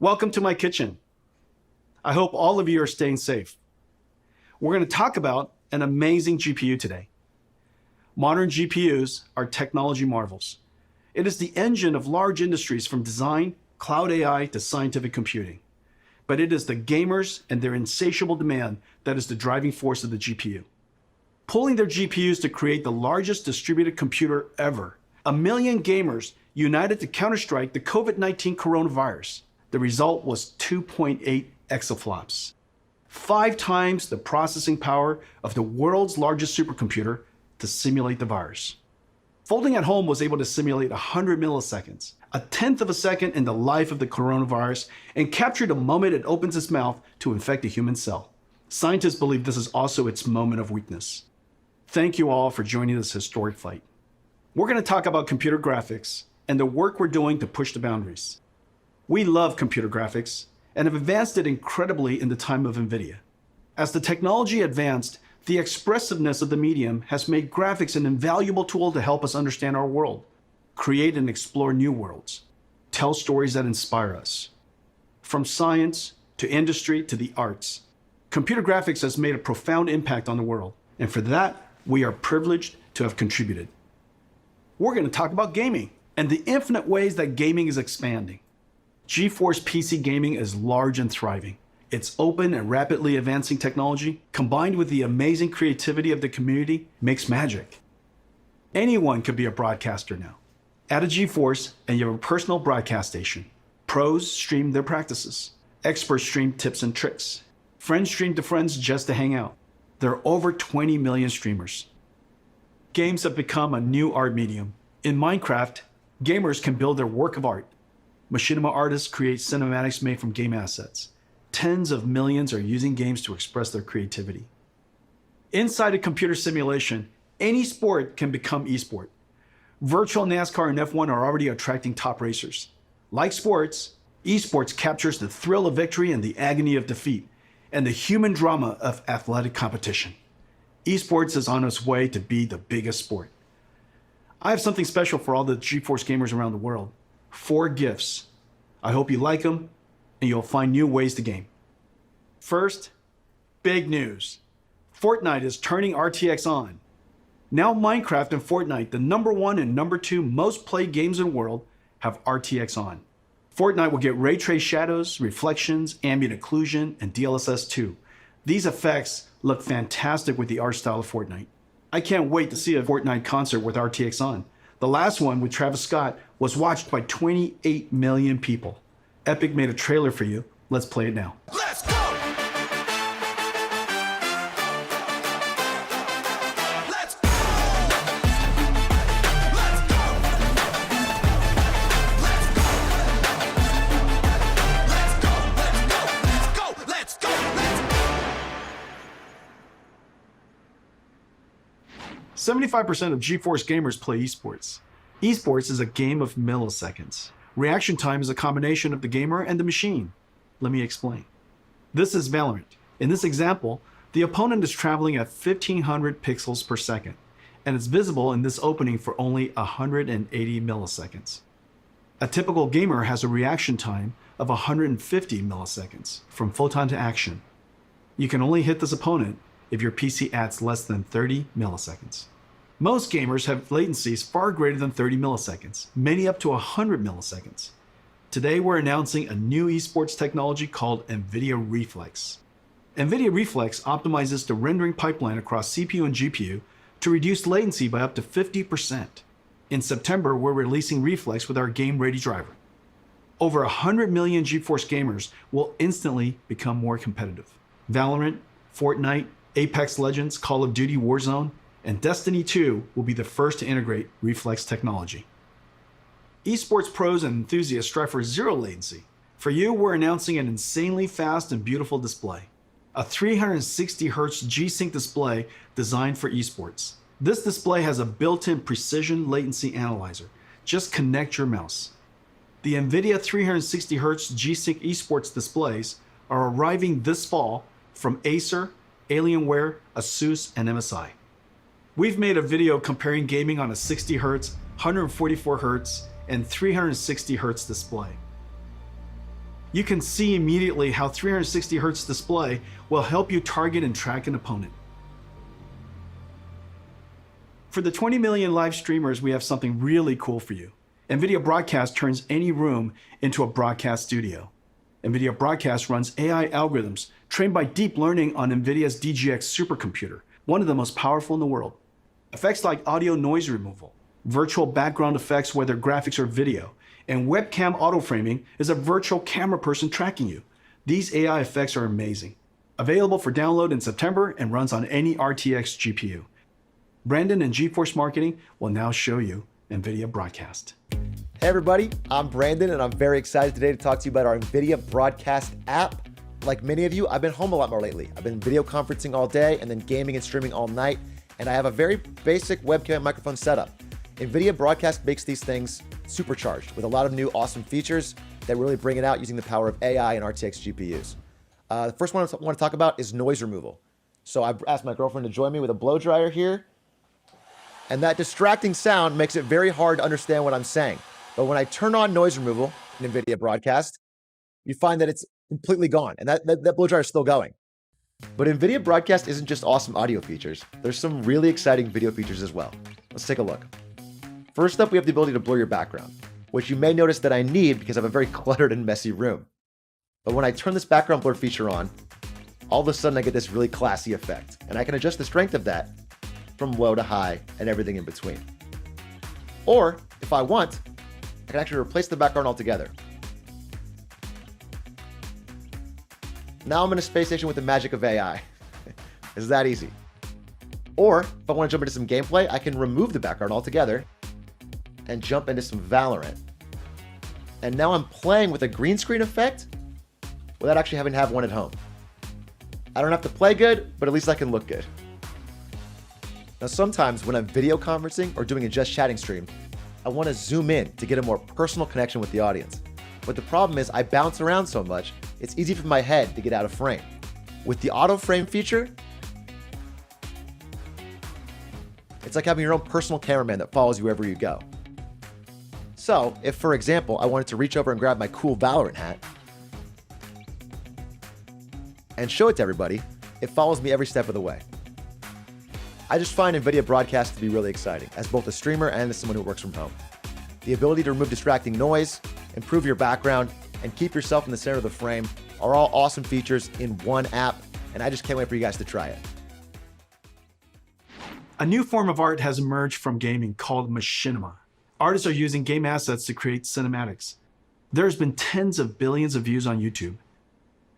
Welcome to my kitchen. I hope all of you are staying safe. We're going to talk about an amazing GPU today. Modern GPUs are technology marvels. It is the engine of large industries from design, cloud AI to scientific computing. But it is the gamers and their insatiable demand that is the driving force of the GPU. Pulling their GPUs to create the largest distributed computer ever. 1 million gamers united to counterstrike the COVID-19 coronavirus. The result was 2.8 exaflops, 5 times the processing power of the world's largest supercomputer to simulate the virus. Folding at Home was able to simulate 100 milliseconds, a tenth of a second in the life of the coronavirus, and capture the moment it opens its mouth to infect a human cell. Scientists believe this is also its moment of weakness. Thank you all for joining this historic fight. We're going to talk about computer graphics and the work we're doing to push the boundaries. We love computer graphics and have advanced it incredibly in the time of NVIDIA. As the technology advanced, the expressiveness of the medium has made graphics an invaluable tool to help us understand our world, create and explore new worlds, tell stories that inspire us. From science to industry to the arts, computer graphics has made a profound impact on the world, and for that, we are privileged to have contributed. We're going to talk about gaming and the infinite ways that gaming is expanding. GeForce PC gaming is large and thriving. Its open and rapidly advancing technology, combined with the amazing creativity of the community, makes magic. Anyone could be a broadcaster now. Add a GeForce and you have a personal broadcast station. Pros stream their practices. Experts stream tips and tricks. Friends stream to friends just to hang out. There are over 20 million streamers. Games have become a new art medium. In Minecraft, gamers can build their work of art. Machinima artists create cinematics made from game assets. Tens of millions are using games to express their creativity. Inside a computer simulation, any sport can become esport. Virtual NASCAR and F1 are already attracting top racers. Like sports, esports captures the thrill of victory and the agony of defeat, and the human drama of athletic competition. Esports is on its way to be the biggest sport. I have something special for all the GeForce gamers around the world. 4 gifts. I hope you like them, and you'll find new ways to game. First, big news. Fortnite is turning RTX on. Now Minecraft and Fortnite, the #1 and #2 most played games in the world, have RTX on. Fortnite will get ray trace shadows, reflections, ambient occlusion, and DLSS 2. These effects look fantastic with the art style of Fortnite. I can't wait to see a Fortnite concert with RTX on. The last one with Travis Scott was watched by 28 million people. Epic made a trailer for you. Let's play it now. Let's go! Let's go! Let's go! Let's go! Let's go! Let's go! Let's go! Let's go! 75% of GeForce gamers play esports. Esports is a game of milliseconds. Reaction time is a combination of the gamer and the machine. Let me explain. This is Valorant. In this example, the opponent is traveling at 1500 pixels per second, and it's visible in this opening for only 180 milliseconds. A typical gamer has a reaction time of 150 milliseconds from photon to action. You can only hit this opponent if your PC adds less than 30 milliseconds. Most gamers have latencies far greater than 30 milliseconds, many up to 100 milliseconds. Today we're announcing a new esports technology called NVIDIA Reflex. NVIDIA Reflex optimizes the rendering pipeline across CPU and GPU to reduce latency by up to 50%. In September, we're releasing Reflex with our game-ready driver. Over 100 million GeForce gamers will instantly become more competitive. Valorant, Fortnite, Apex Legends, Call of Duty Warzone, and Destiny 2 will be the first to integrate Reflex technology. Esports pros and enthusiasts strive for zero latency. For you, we're announcing an insanely fast and beautiful display. A 360Hz G-Sync display designed for esports. This display has a built-in precision latency analyzer. Just connect your mouse. The NVIDIA 360Hz G-Sync esports displays are arriving this fall from Acer, Alienware, ASUS, and MSI. We've made a video comparing gaming on a 60Hz, 144Hz, and 360Hz display. You can see immediately how 360 Hz display will help you target and track an opponent. For the 20 million live streamers, we have something really cool for you. NVIDIA Broadcast turns any room into a broadcast studio. NVIDIA Broadcast runs AI algorithms trained by deep learning on NVIDIA's DGX supercomputer, one of the most powerful in the world. Effects like audio noise removal, virtual background effects whether graphics or video, and webcam auto-framing is a virtual camera person tracking you. These AI effects are amazing. Available for download in September and runs on any RTX GPU. Brandon and GeForce Marketing will now show you NVIDIA Broadcast. Hey everybody, I'm Brandon and I'm very excited today to talk to you about our NVIDIA Broadcast app. Like many of you, I've been home a lot more lately. I've been video conferencing all day and then gaming and streaming all night, and I have a very basic webcam and microphone setup. NVIDIA Broadcast makes these things supercharged with a lot of new awesome features that really bring it out using the power of AI and RTX GPUs. The first one I want to talk about is noise removal. So I've asked my girlfriend to join me with a blow dryer here, and that distracting sound makes it very hard to understand what I'm saying. But when I turn on noise removal in NVIDIA Broadcast, you find that it's completely gone, and that blow dryer is still going. But NVIDIA Broadcast isn't just awesome audio features. There's some really exciting video features as well. Let's take a look. First up, we have the ability to blur your background, which you may notice that I need because I have a very cluttered and messy room. But when I turn this background blur feature on, all of a sudden I get this really classy effect, and I can adjust the strength of that from low to high and everything in between. Or, if I want, I can actually replace the background altogether. Now I'm in a space station with the magic of AI. It's that easy. Or, if I want to jump into some gameplay, I can remove the background altogether and jump into some Valorant. And now I'm playing with a green screen effect without actually having to have one at home. I don't have to play good, but at least I can look good. Now sometimes when I'm video conferencing or doing a just chatting stream, I want to zoom in to get a more personal connection with the audience. But the problem is I bounce around so much, it's easy for my head to get out of frame. With the auto frame feature, it's like having your own personal cameraman that follows you wherever you go. So if, for example, I wanted to reach over and grab my cool Valorant hat and show it to everybody, it follows me every step of the way. I just find NVIDIA Broadcast to be really exciting as both a streamer and as someone who works from home. The ability to remove distracting noise, improve your background, and keep yourself in the center of the frame are all awesome features in one app, and I just can't wait for you guys to try it. A new form of art has emerged from gaming called machinima. Artists are using game assets to create cinematics. There's been tens of billions of views on YouTube.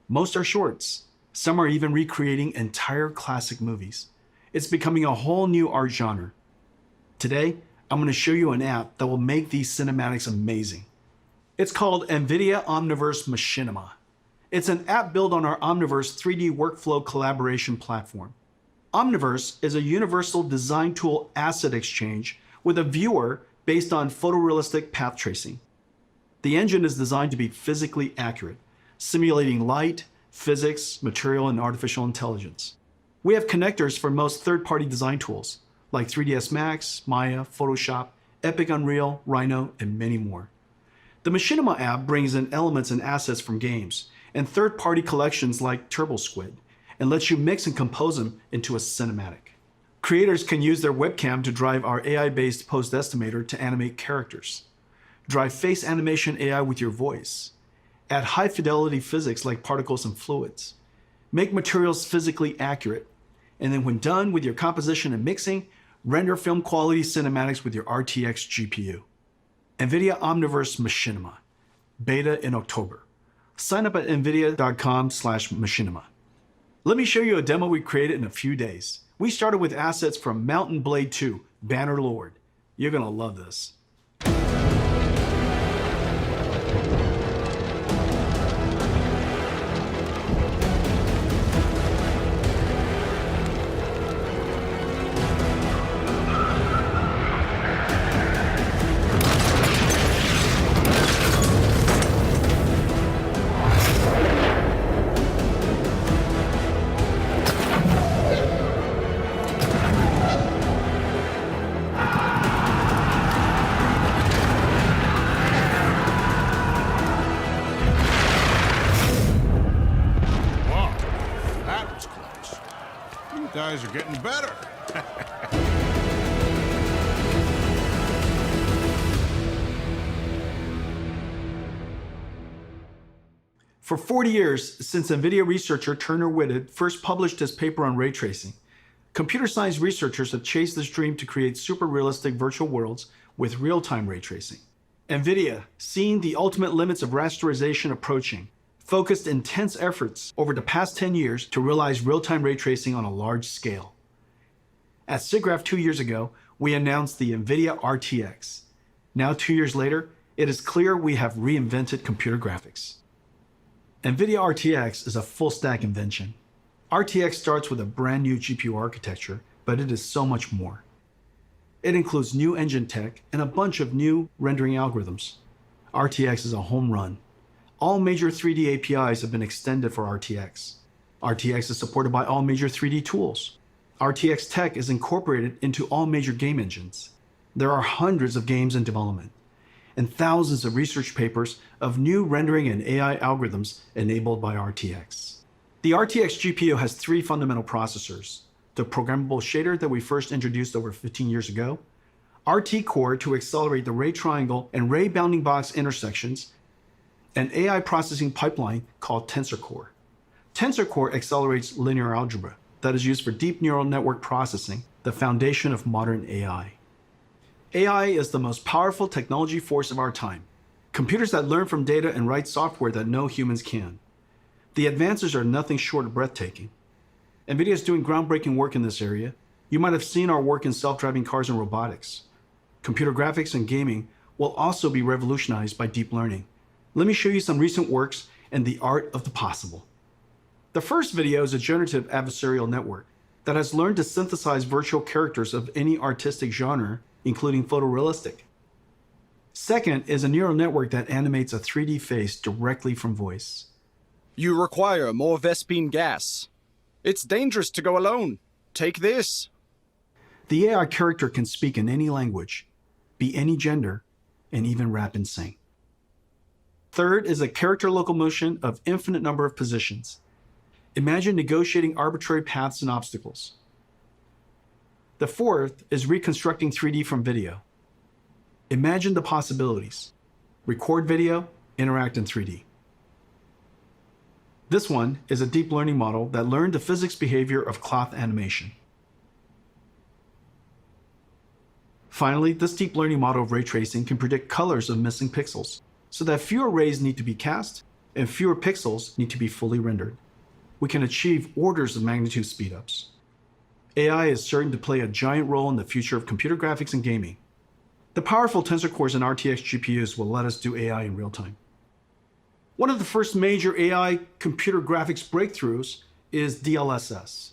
Most are shorts. Some are even recreating entire classic movies. It's becoming a whole new art genre. Today, I'm going to show you an app that will make these cinematics amazing. It's called NVIDIA Omniverse Machinima. It's an app built on our Omniverse 3D workflow collaboration platform. Omniverse is a universal design tool asset exchange with a viewer based on photorealistic path tracing. The engine is designed to be physically accurate, simulating light, physics, material, and artificial intelligence. We have connectors for most third-party design tools, like 3ds Max, Maya, Photoshop, Epic Unreal, Rhino, and many more. The Machinima app brings in elements and assets from games and third-party collections like TurboSquid and lets you mix and compose them into a cinematic. Creators can use their webcam to drive our AI-based post estimator to animate characters, drive face animation AI with your voice, add high-fidelity physics like particles and fluids, make materials physically accurate, and then when done with your composition and mixing, render film quality cinematics with your RTX GPU. NVIDIA Omniverse Machinima, beta in October. Sign up at nvidia.com/machinima. Let me show you a demo we created in a few days. We started with assets from Mountain Blade 2, Bannerlord. You're gonna love this. guys are getting better. For 40 years, since NVIDIA researcher Turner Whitted first published his paper on ray tracing, computer science researchers have chased this dream to create super realistic virtual worlds with real-time ray tracing. NVIDIA, seeing the ultimate limits of rasterization approaching, focused intense efforts over the past 10 years to realize real-time ray tracing on a large scale. At SIGGRAPH 2 years ago, we announced the NVIDIA RTX. Now 2 years later, it is clear we have reinvented computer graphics. NVIDIA RTX is a full-stack invention. RTX starts with a brand new GPU architecture, but it is so much more. It includes new engine tech and a bunch of new rendering algorithms. RTX is a home run. All major 3D APIs have been extended for RTX. RTX is supported by all major 3D tools. RTX tech is incorporated into all major game engines. There are hundreds of games in development and thousands of research papers of new rendering and AI algorithms enabled by RTX. The RTX GPU has 3 fundamental processors: the programmable shader that we first introduced over 15 years ago, RT Core to accelerate the ray triangle and ray bounding box intersections, an AI processing pipeline called Tensor Core. Tensor Core accelerates linear algebra that is used for deep neural network processing, the foundation of modern AI. AI is the most powerful technology force of our time. Computers that learn from data and write software that no humans can. The advances are nothing short of breathtaking. NVIDIA is doing groundbreaking work in this area. You might have seen our work in self-driving cars and robotics. Computer graphics and gaming will also be revolutionized by deep learning. Let me show you some recent works and the art of the possible. The first video is a generative adversarial network that has learned to synthesize virtual characters of any artistic genre, including photorealistic. Second is a neural network that animates a 3D face directly from voice. You require more Vespine gas. It's dangerous to go alone. Take this. The AI character can speak in any language, be any gender, and even rap and sing. Third is a character locomotion of infinite number of positions. Imagine negotiating arbitrary paths and obstacles. The fourth is reconstructing 3D from video. Imagine the possibilities. Record video, interact in 3D. This one is a deep learning model that learned the physics behavior of cloth animation. Finally, this deep learning model of ray tracing can predict colors of missing pixels, so that fewer rays need to be cast and fewer pixels need to be fully rendered. We can achieve orders of magnitude speedups. AI is certain to play a giant role in the future of computer graphics and gaming. The powerful Tensor Cores and RTX GPUs will let us do AI in real time. One of the first major AI computer graphics breakthroughs is DLSS.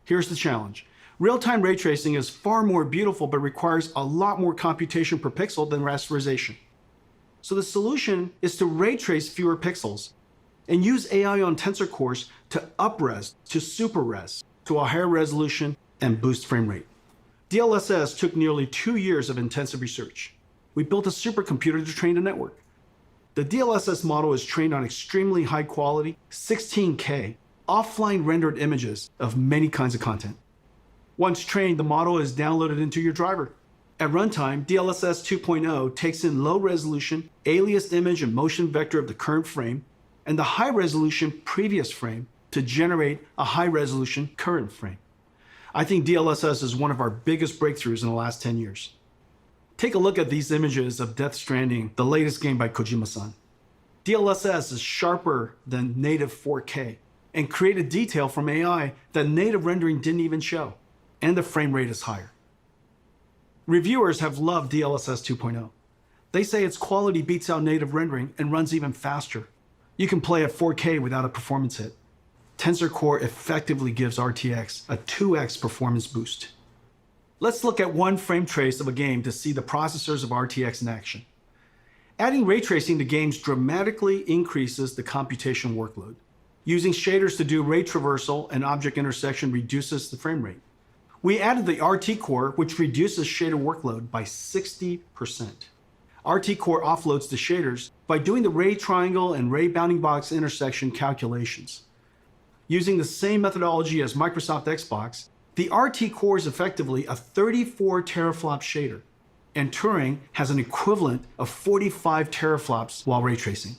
Here's the challenge. Real-time ray tracing is far more beautiful but requires a lot more computation per pixel than rasterization. So the solution is to ray trace fewer pixels and use AI on Tensor Cores to up-res to super-res to a higher resolution and boost frame rate. DLSS took nearly 2 years of intensive research. We built a supercomputer to train a network. The DLSS model is trained on extremely high quality, 16K, offline rendered images of many kinds of content. Once trained, the model is downloaded into your driver. At runtime, DLSS 2.0 takes in low resolution, aliased image and motion vector of the current frame, and the high resolution previous frame to generate a high resolution current frame. I think DLSS is one of our biggest breakthroughs in the last 10 years. Take a look at these images of Death Stranding, the latest game by Kojima-san. DLSS is sharper than native 4K and created detail from AI that native rendering didn't even show, and the frame rate is higher. Reviewers have loved DLSS 2.0. They say its quality beats out native rendering and runs even faster. You can play at 4K without a performance hit. Tensor Core effectively gives RTX a 2x performance boost. Let's look at one frame trace of a game to see the processors of RTX in action. Adding ray tracing to games dramatically increases the computation workload. Using shaders to do ray traversal and object intersection reduces the frame rate. We added the RT Core, which reduces shader workload by 60%. RT Core offloads the shaders by doing the ray triangle and ray bounding box intersection calculations. Using the same methodology as Microsoft Xbox, the RT Core is effectively a 34 teraflop shader, and Turing has an equivalent of 45 teraflops while ray tracing.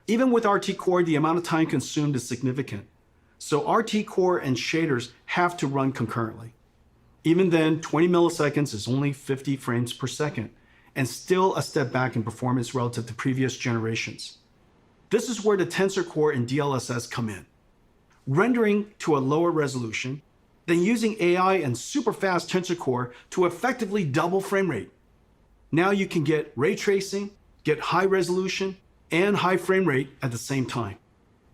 Even with RT Core, the amount of time consumed is significant, so RT Core and shaders have to run concurrently. Even then, 20 milliseconds is only 50 frames per second, and still a step back in performance relative to previous generations. This is where the Tensor Core and DLSS come in. Rendering to a lower resolution, then using AI and super fast Tensor Core to effectively double frame rate. Now you can get ray tracing, get high resolution, and high frame rate at the same time.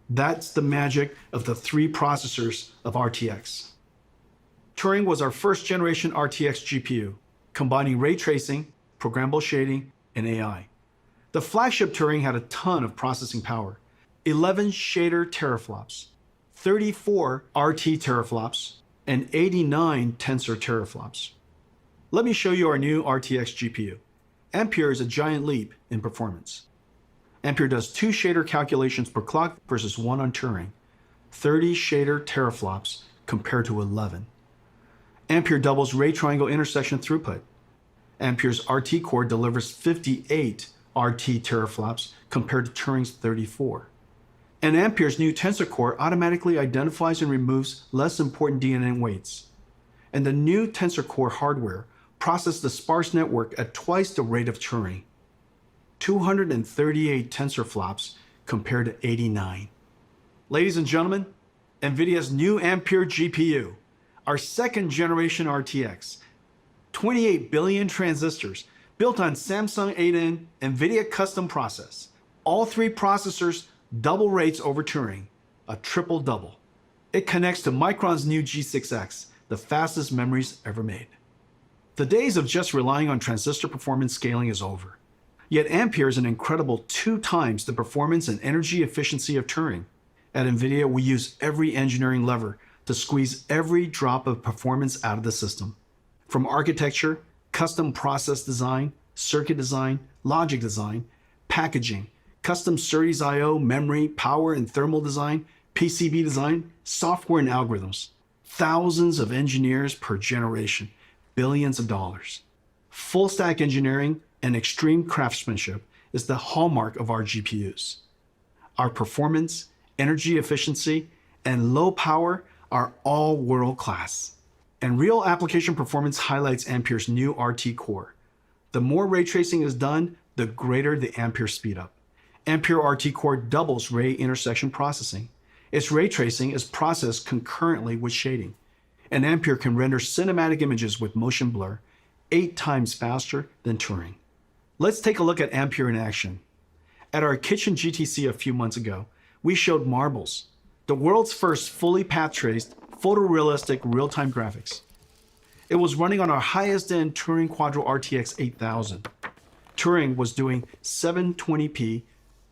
That's the magic of the three processors of RTX. Turing was our first generation RTX GPU, combining ray tracing, programmable shading, and AI. The flagship Turing had a ton of processing power, 11 shader teraflops, 34 RT teraflops, and 89 tensor teraflops. Let me show you our new RTX GPU. Ampere is a giant leap in performance. Ampere does 2 shader calculations per clock versus 1 on Turing, 30 shader teraflops compared to 11. Ampere doubles ray triangle intersection throughput. Ampere's RT Core delivers 58 RT teraflops compared to Turing's 34. And Ampere's new Tensor Core automatically identifies and removes less important DNA weights. And the new Tensor Core hardware processes the sparse network at twice the rate of Turing. 238 tensor flops compared to 89. Ladies and gentlemen, NVIDIA's new Ampere GPU, our second generation RTX, 28 billion transistors built on Samsung 8N NVIDIA custom process. All 3 processors double rates over Turing, a triple double. It connects to Micron's new G6X, the fastest memories ever made. The days of just relying on transistor performance scaling is over. Yet Ampere is an incredible 2 times the performance and energy efficiency of Turing. At NVIDIA, we use every engineering lever to squeeze every drop of performance out of the system. From architecture, custom process design, circuit design, logic design, packaging, custom SerDes I/O, memory, power and thermal design, PCB design, software and algorithms. Thousands of engineers per generation, billions of dollars. Full stack engineering and extreme craftsmanship is the hallmark of our GPUs. Our performance, energy efficiency, and low power are all world-class. And real application performance highlights Ampere's new RT Core. The more ray tracing is done, the greater the Ampere speedup. Ampere RT Core doubles ray intersection processing. Its ray tracing is processed concurrently with shading. And Ampere can render cinematic images with motion blur 8 times faster than Turing. Let's take a look at Ampere in action. At our kitchen GTC a few months ago, we showed Marbles, the world's first fully path-traced, photorealistic real-time graphics. It was running on our highest-end Turing Quadro RTX 8000. Turing was doing 720p,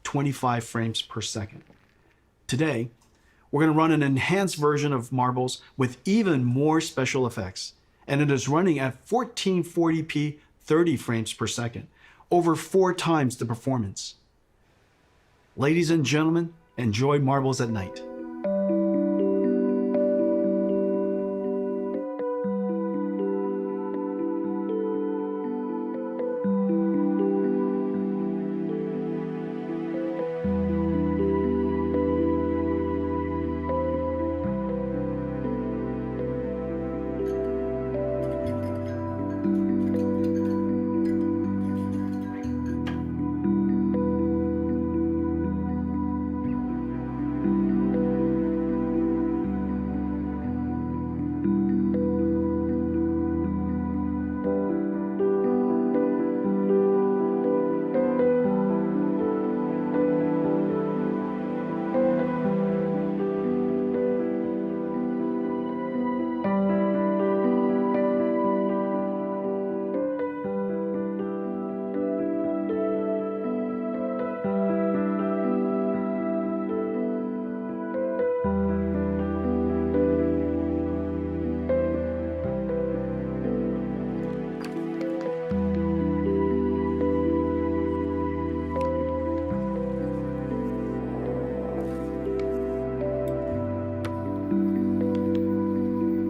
25 frames per second. Today, we're going to run an enhanced version of Marbles with even more special effects, and it is running at 1440p, 30 frames per second, over 4 times the performance. Ladies and gentlemen, enjoy Marbles at night.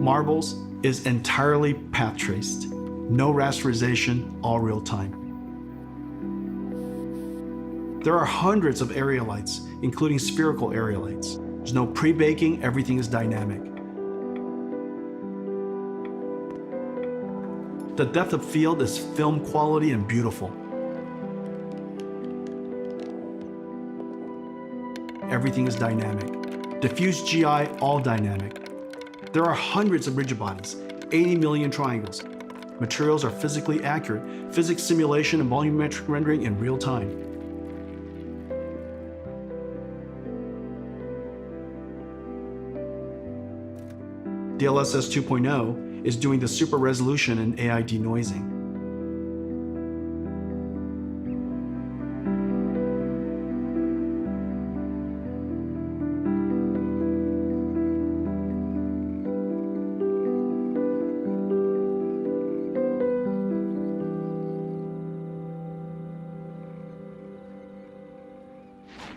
Marbles is entirely path traced. No rasterization, all real time. There are hundreds of area lights, including spherical area lights. There's no pre-baking, everything is dynamic. The depth of field is film quality and beautiful. Everything is dynamic. Diffuse GI, all dynamic. There are hundreds of rigid bodies, 80 million triangles. Materials are physically accurate, physics simulation and volumetric rendering in real time. DLSS 2.0 is doing the super resolution and AI denoising.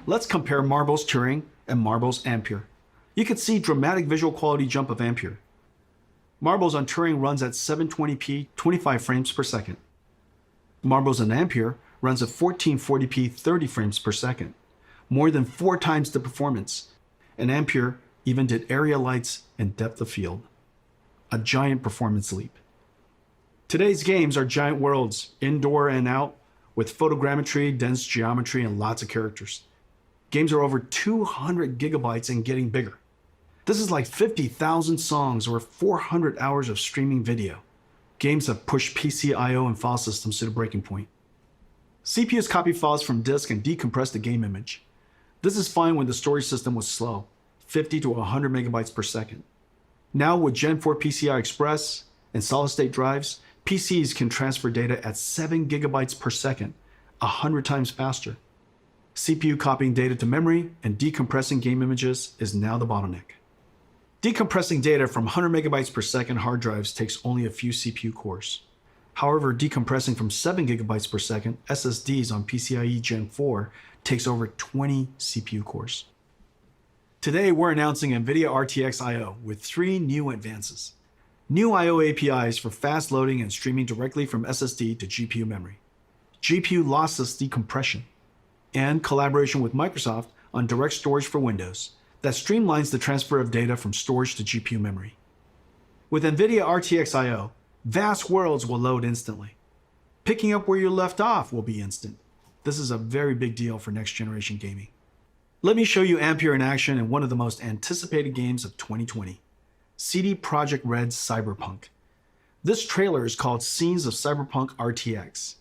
Let's compare Marbles Turing and Marbles Ampere. You can see dramatic visual quality jump of Ampere. Marbles on Turing runs at 720p 25 frames per second. Marbles on Ampere runs at 1440p 30 frames per second, more than 4 times the performance. And Ampere even did area lights and depth of field. A giant performance leap. Today's games are giant worlds, indoor and out, with photogrammetry, dense geometry, and lots of characters. Games are over 200 gigabytes and getting bigger. This is like 50,000 songs or 400 hours of streaming video. Games have pushed PC I/O and file systems to the breaking point. CPUs copy files from disk and decompress the game image. This is fine when the storage system was slow, 50 to 100 megabytes per second. Now with Gen 4 PCI Express and solid-state drives, PCs can transfer data at 7 gigabytes per second, 100 times faster. CPU copying data to memory and decompressing game images is now the bottleneck. Decompressing data from 100 megabytes per second hard drives takes only a few CPU cores. However, decompressing from 7 gigabytes per second SSDs on PCIe Gen 4 takes over 20 CPU cores. Today, we're announcing NVIDIA RTX I/O with 3 new advances. New I/O APIs for fast loading and streaming directly from SSD to GPU memory. GPU lossless decompression. And collaboration with Microsoft on direct storage for Windows that streamlines the transfer of data from storage to GPU memory. With NVIDIA RTX I/O, vast worlds will load instantly. Picking up where you left off will be instant. This is a very big deal for next generation gaming. Let me show you Ampere in action in one of the most anticipated games of 2020, CD Projekt Red's Cyberpunk. This trailer is called Scenes of Cyberpunk RTX.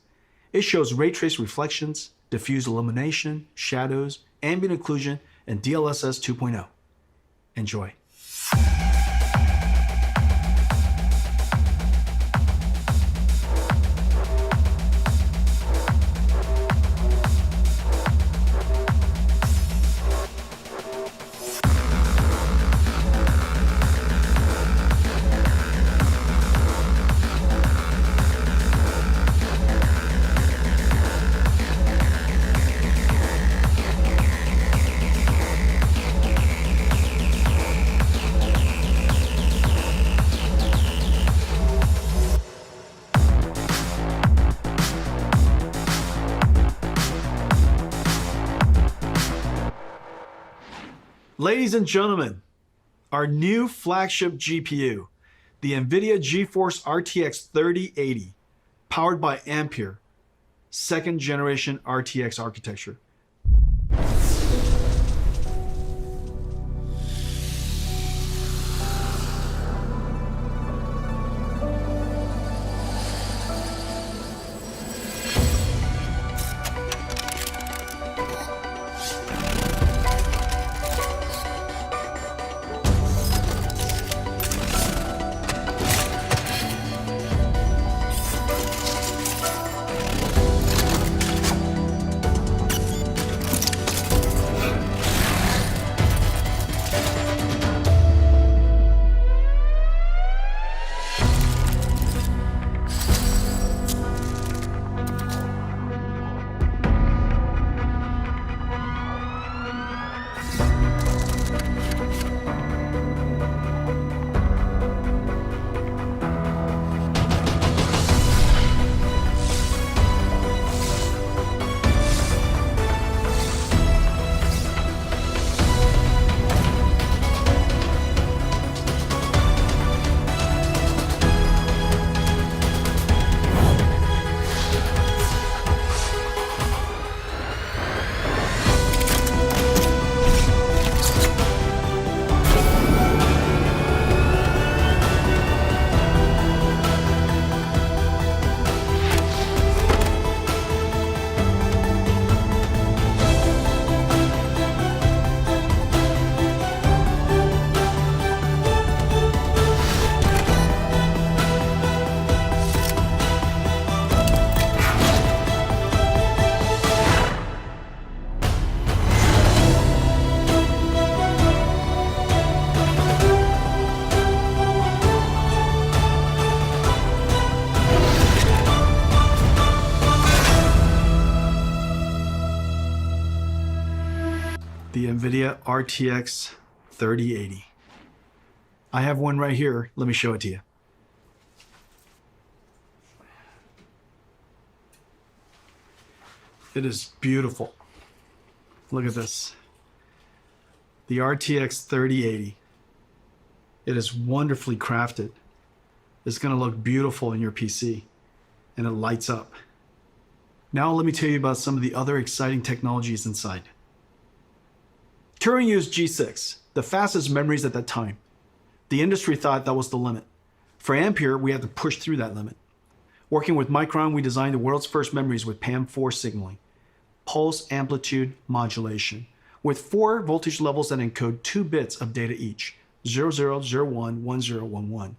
It shows ray trace reflections, diffuse illumination, shadows, ambient occlusion, and DLSS 2.0. Enjoy. Ladies and gentlemen, our new flagship GPU, the NVIDIA GeForce RTX 3080, powered by Ampere, second generation RTX architecture. The NVIDIA RTX 3080. I have one right here. Let me show it to you. It is beautiful. Look at this. The RTX 3080. It is wonderfully crafted. It's going to look beautiful in your PC, and it lights up. Now let me tell you about some of the other exciting technologies inside. Turing used G6, the fastest memories at that time. The industry thought that was the limit. For Ampere, we had to push through that limit. Working with Micron, we designed the world's first memories with PAM4 signaling, pulse amplitude modulation, with 4 voltage levels that encode 2 bits of data each, 0001, 1011.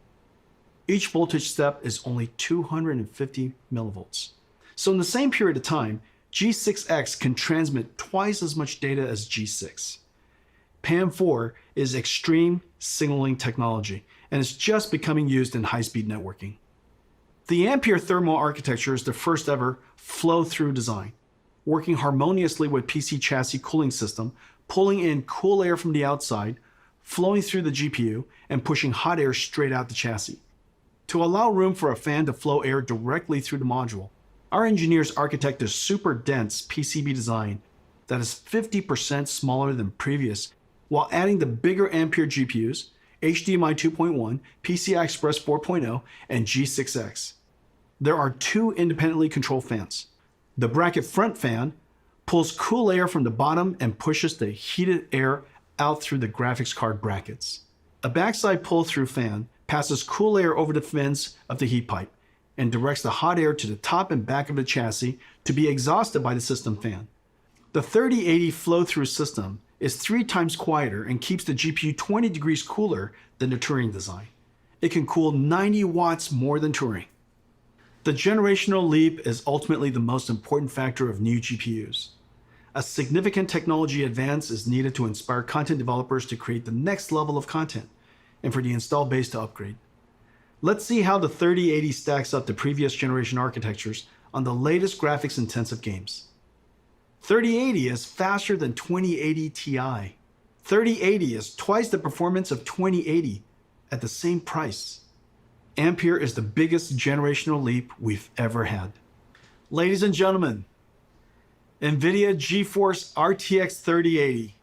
Each voltage step is only 250 millivolts. So in the same period of time, G6X can transmit twice as much data as G6. PAM4 is extreme signaling technology, and is just becoming used in high-speed networking. The Ampere thermal architecture is the first ever flow-through design, working harmoniously with PC chassis cooling system, pulling in cool air from the outside, flowing through the GPU, and pushing hot air straight out the chassis. To allow room for a fan to flow air directly through the module, our engineers architect a super dense PCB design that is 50% smaller than previous, while adding the bigger Ampere GPUs, HDMI 2.1, PCI Express 4.0, and G6X. There are 2 independently controlled fans. The bracket front fan pulls cool air from the bottom and pushes the heated air out through the graphics card brackets. A backside pull-through fan passes cool air over the fins of the heat pipe and directs the hot air to the top and back of the chassis to be exhausted by the system fan. The 3080 flow-through system is 3 times quieter and keeps the GPU 20 degrees cooler than the Turing design. It can cool 90 watts more than Turing. The generational leap is ultimately the most important factor of new GPUs. A significant technology advance is needed to inspire content developers to create the next level of content and for the install base to upgrade. Let's see how the 3080 stacks up to previous generation architectures on the latest graphics-intensive games. 3080 is faster than 2080 Ti. 3080 is twice the performance of 2080 at the same price. Ampere is the biggest generational leap we've ever had. Ladies and gentlemen, NVIDIA GeForce RTX 3080,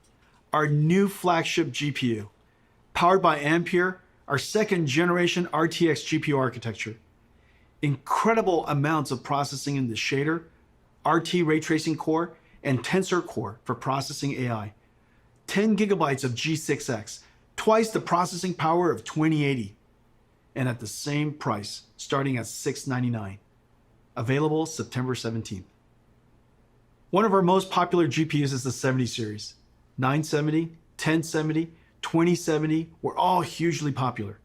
our new flagship GPU, powered by Ampere, our second generation RTX GPU architecture. Incredible amounts of processing in the shader, RT ray tracing core, and tensor core for processing AI. 10 gigabytes of G6X, twice the processing power of 2080, and at the same price, starting at $699. Available September 17th. One of our most popular GPUs is the 70 series. 970, 1070, 2070 were all hugely popular.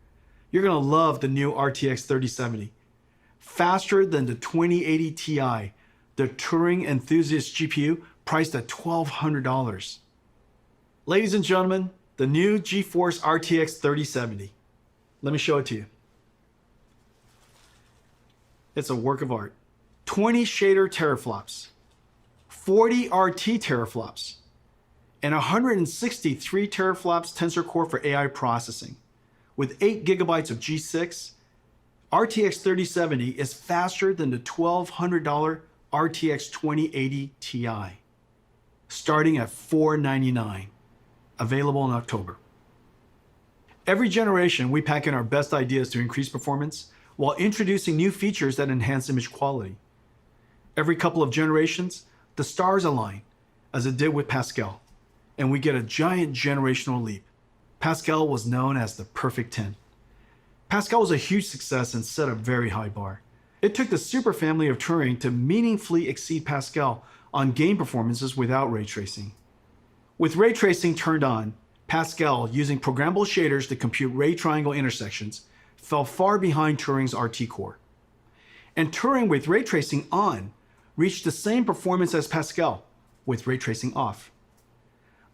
You're gonna love the new RTX 3070. Faster than the 2080 Ti, the Turing enthusiast GPU priced at $1,200. Ladies and gentlemen, the new GeForce RTX 3070. Let me show it to you. It's a work of art. 20 shader teraflops, 40 RT teraflops, and 163 teraflops tensor core for AI processing. With 8 gigabytes of G6, RTX 3070 is faster than the $1,200 RTX 2080 Ti, starting at $499, available in October. Every generation, we pack in our best ideas to increase performance while introducing new features that enhance image quality. Every couple of generations, the stars align, as it did with Pascal, and we get a giant generational leap. Pascal was known as the perfect 10. Pascal was a huge success and set a very high bar. It took the super family of Turing to meaningfully exceed Pascal on game performances without ray tracing. With ray tracing turned on, Pascal, using programmable shaders to compute ray triangle intersections, fell far behind Turing's RT core. And Turing with ray tracing on reached the same performance as Pascal with ray tracing off.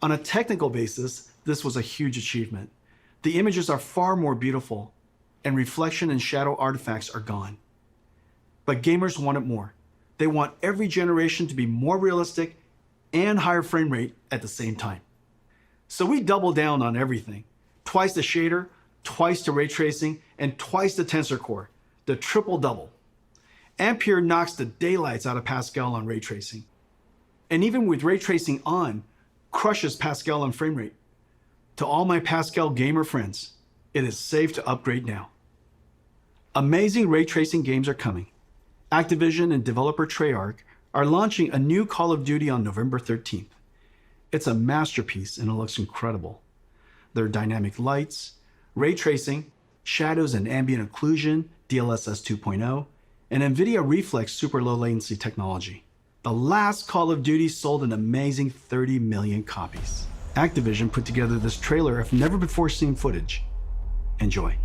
On a technical basis, this was a huge achievement. The images are far more beautiful, and reflection and shadow artifacts are gone. But gamers wanted more. They want every generation to be more realistic and higher frame rate at the same time. So we double down on everything. Twice the shader, twice the ray tracing, and twice the tensor core, the triple double. Ampere knocks the daylights out of Pascal on ray tracing. And even with ray tracing on, crushes Pascal on frame rate. To all my Pascal gamer friends, it is safe to upgrade now. Amazing ray tracing games are coming. Activision and developer Treyarch are launching a new Call of Duty on November 13th. It's a masterpiece and it looks incredible. There are dynamic lights, ray tracing, shadows and ambient occlusion, DLSS 2.0, and NVIDIA Reflex super low latency technology. The last Call of Duty sold an amazing 30 million copies. Activision put together this trailer of never before seen footage. Enjoy.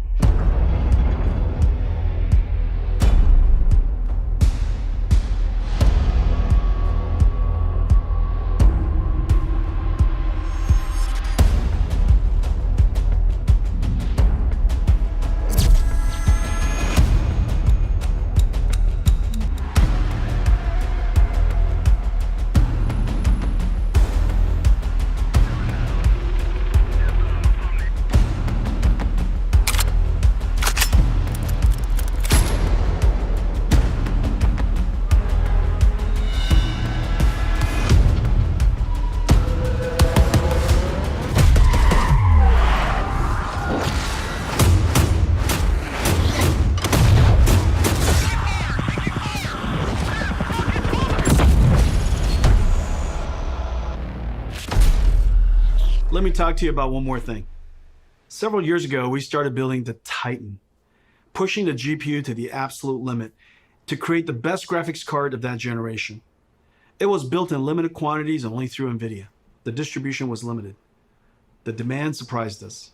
Let me talk to you about one more thing. Several years ago, we started building the Titan, pushing the GPU to the absolute limit to create the best graphics card of that generation. It was built in limited quantities only through NVIDIA. The distribution was limited. The demand surprised us.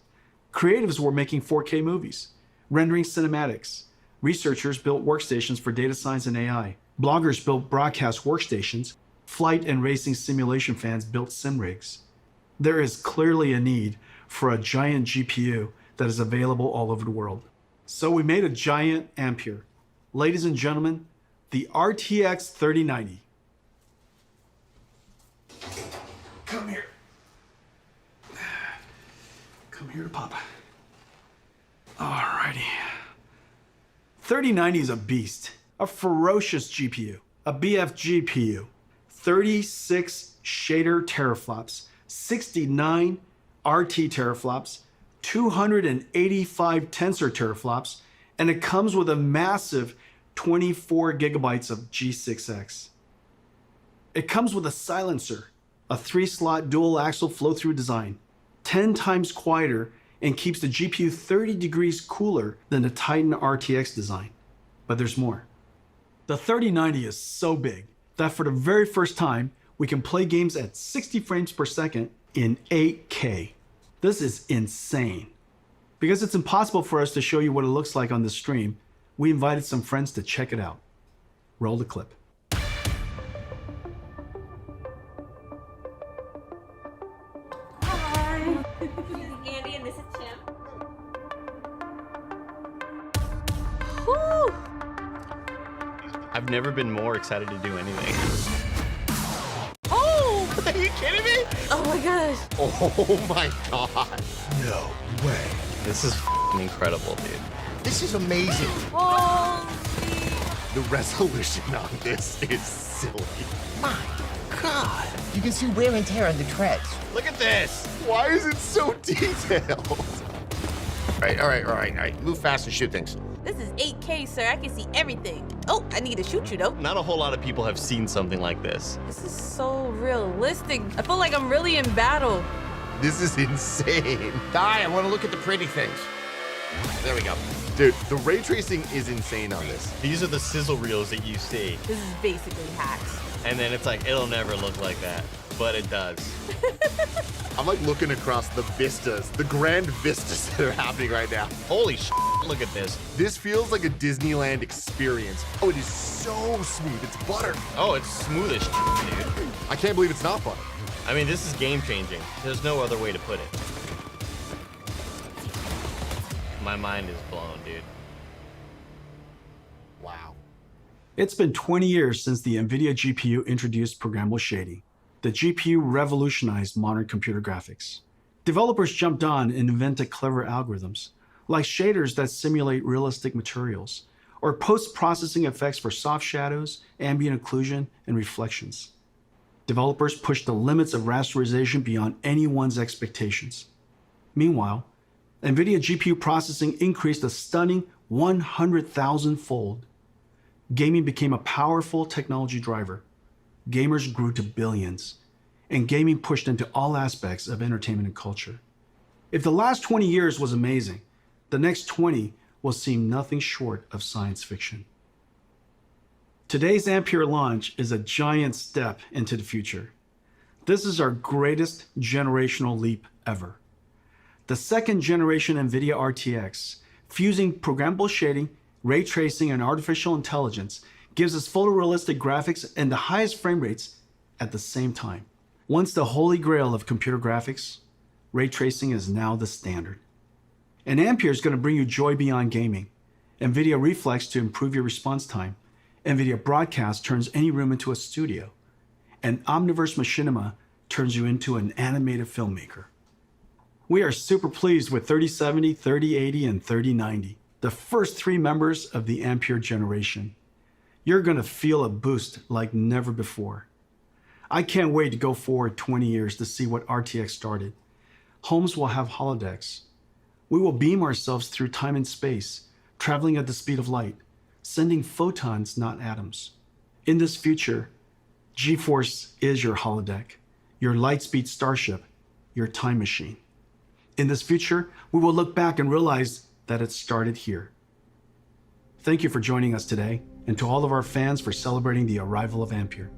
Creatives were making 4K movies, rendering cinematics. Researchers built workstations for data science and AI. Bloggers built broadcast workstations. Flight and racing simulation fans built sim rigs. There is clearly a need for a giant GPU that is available all over the world. So we made a giant Ampere. Ladies and gentlemen, the RTX 3090. Come here. Come here to Papa. Alrighty. 3090 is a beast, a ferocious GPU, a BF GPU, 36 shader teraflops, 69 RT teraflops, 285 tensor teraflops, and it comes with a massive 24 gigabytes of G6X. It comes with a silencer, a 3-slot dual axle flow-through design, 10 times quieter, and keeps the GPU 30 degrees cooler than the Titan RTX design. But there's more. The 3090 is so big that for the very first time, we can play games at 60 frames per second in 8K. This is insane. Because it's impossible for us to show you what it looks like on the stream, we invited some friends to check it out. Roll the clip. Hi. This is Andy and this is Tim. Woo! I've never been more excited to do anything. Oh! Are you kidding me? Oh my gosh. Oh my god. No way. This is f***ing incredible, dude. This is amazing. Holy. The resolution on this is silly. My God. You can see wear and tear on the treads. Look at this. Why is it so detailed? All right. Move fast and shoot things. This is 8K, sir. I can see everything. Oh, I need to shoot you though. Not a whole lot of people have seen something like this. This is so realistic. I feel like I'm really in battle. This is insane. I want to look at the pretty things. There we go. Dude, the ray tracing is insane on this. These are the sizzle reels that you see. This is basically hacks. And then it's like, it'll never look like that. But it does. I'm like looking across the vistas, the grand vistas that are happening right now. Holy shit, look at this. This feels like a Disneyland experience. Oh, it is so smooth. It's butter. Oh, it's smooth as shit, dude. I can't believe it's not butter. I mean, this is game changing. There's no other way to put it. My mind is blown, dude. Wow. It's been 20 years since the NVIDIA GPU introduced programmable shading. The GPU revolutionized modern computer graphics. Developers jumped on and invented clever algorithms, like shaders that simulate realistic materials, or post-processing effects for soft shadows, ambient occlusion, and reflections. Developers pushed the limits of rasterization beyond anyone's expectations. Meanwhile, NVIDIA GPU processing increased a stunning 100,000-fold. Gaming became a powerful technology driver. Gamers grew to billions, and gaming pushed into all aspects of entertainment and culture. If the last 20 years was amazing, the next 20 will seem nothing short of science fiction. Today's Ampere launch is a giant step into the future. This is our greatest generational leap ever. The second generation NVIDIA RTX, fusing programmable shading, ray tracing, and artificial intelligence, gives us photorealistic graphics and the highest frame rates at the same time. Once the holy grail of computer graphics, ray tracing is now the standard. And Ampere is going to bring you joy beyond gaming. NVIDIA Reflex to improve your response time. NVIDIA Broadcast turns any room into a studio. And Omniverse Machinima turns you into an animated filmmaker. We are super pleased with 3070, 3080, and 3090, the first three members of the Ampere generation. You're going to feel a boost like never before. I can't wait to go forward 20 years to see what RTX started. Homes will have holodecks. We will beam ourselves through time and space, traveling at the speed of light, sending photons, not atoms. In this future, GeForce is your holodeck, your lightspeed starship, your time machine. In this future, we will look back and realize that it started here. Thank you for joining us today, and to all of our fans for celebrating the arrival of Ampere.